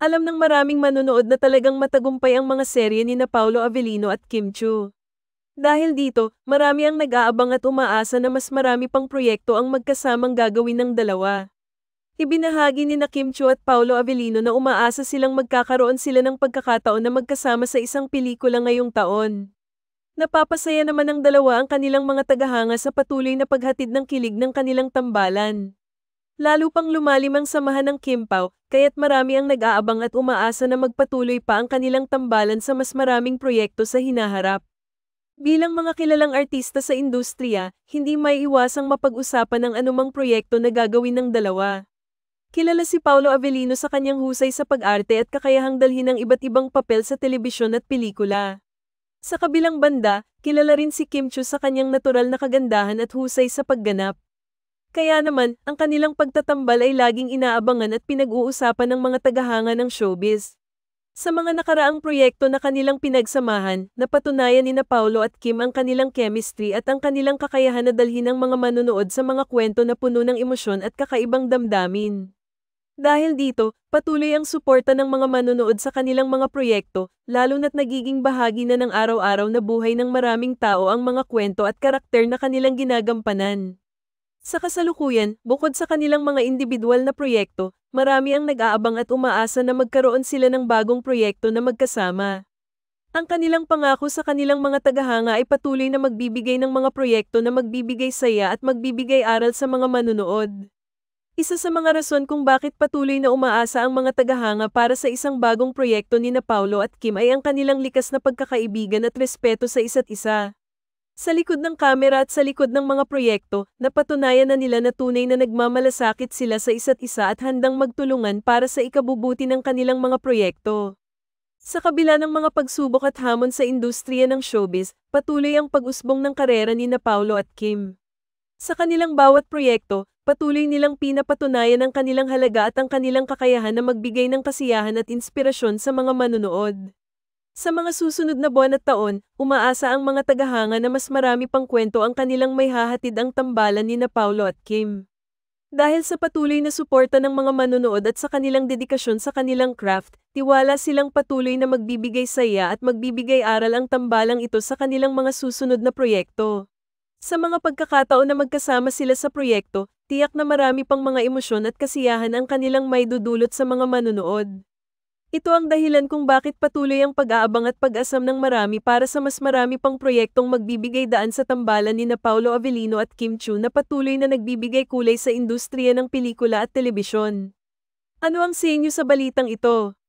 Alam ng maraming manonood na talagang matagumpay ang mga serye ni na Paolo Avellino at Kim Chiu. Dahil dito, marami ang nag-aabang at umaasa na mas marami pang proyekto ang magkasamang gagawin ng dalawa. Ibinahagi ni na Kim Chiu at Paolo Avellino na umaasa silang magkakaroon sila ng pagkakataon na magkasama sa isang pelikula ngayong taon. Napapasaya naman ng dalawa ang kanilang mga tagahanga sa patuloy na paghatid ng kilig ng kanilang tambalan. Lalo pang lumalim ang samahan ng Kim Pao, kaya't marami ang nag-aabang at umaasa na magpatuloy pa ang kanilang tambalan sa mas maraming proyekto sa hinaharap. Bilang mga kilalang artista sa industriya, hindi maiiwasang mapag-usapan ang anumang proyekto na gagawin ng dalawa. Kilala si Paolo Avellino sa kanyang husay sa pag-arte at kakayahang dalhin ang iba't ibang papel sa telebisyon at pelikula. Sa kabilang banda, kilala rin si Kim Chiu sa kanyang natural na kagandahan at husay sa pagganap. Kaya naman, ang kanilang pagtatambal ay laging inaabangan at pinag-uusapan ng mga tagahanga ng showbiz. Sa mga nakaraang proyekto na kanilang pinagsamahan, napatunayan ni na Paolo at Kim ang kanilang chemistry at ang kanilang kakayahan na dalhin ang mga manonood sa mga kwento na puno ng emosyon at kakaibang damdamin. Dahil dito, patuloy ang suporta ng mga manonood sa kanilang mga proyekto, lalo na't nagiging bahagi na ng araw-araw na buhay ng maraming tao ang mga kwento at karakter na kanilang ginagampanan. Sa kasalukuyan, bukod sa kanilang mga individual na proyekto, marami ang nag-aabang at umaasa na magkaroon sila ng bagong proyekto na magkasama. Ang kanilang pangako sa kanilang mga tagahanga ay patuloy na magbibigay ng mga proyekto na magbibigay saya at magbibigay aral sa mga manonood. Isa sa mga rason kung bakit patuloy na umaasa ang mga tagahanga para sa isang bagong proyekto ni na Paolo at Kim ay ang kanilang likas na pagkakaibigan at respeto sa isa't isa. Sa likod ng kamera at sa likod ng mga proyekto, napatunayan na nila na tunay na nagmamalasakit sila sa isa't isa at handang magtulungan para sa ikabubuti ng kanilang mga proyekto. Sa kabila ng mga pagsubok at hamon sa industriya ng showbiz, patuloy ang pag-usbong ng karera ni na Paolo at Kim. Sa kanilang bawat proyekto, patuloy nilang pinapatunayan ang kanilang halaga at ang kanilang kakayahan na magbigay ng kasiyahan at inspirasyon sa mga manonood. Sa mga susunod na buwan at taon, umaasa ang mga tagahanga na mas marami pang kwento ang kanilang may hahatid ang tambalan ni na Paolo at Kim. Dahil sa patuloy na suporta ng mga manonood at sa kanilang dedikasyon sa kanilang craft, tiwala silang patuloy na magbibigay saya at magbibigay aral ang tambalang ito sa kanilang mga susunod na proyekto. Sa mga pagkakataon na magkasama sila sa proyekto, tiyak na marami pang mga emosyon at kasiyahan ang kanilang maidudulot sa mga manonood. Ito ang dahilan kung bakit patuloy ang pag-aabang at pag-asam ng marami para sa mas marami pang proyektong magbibigay daan sa tambalan ni na Paolo Avellino at Kim Chiu na patuloy na nagbibigay kulay sa industriya ng pelikula at telebisyon. Ano ang sa inyo sa balitang ito?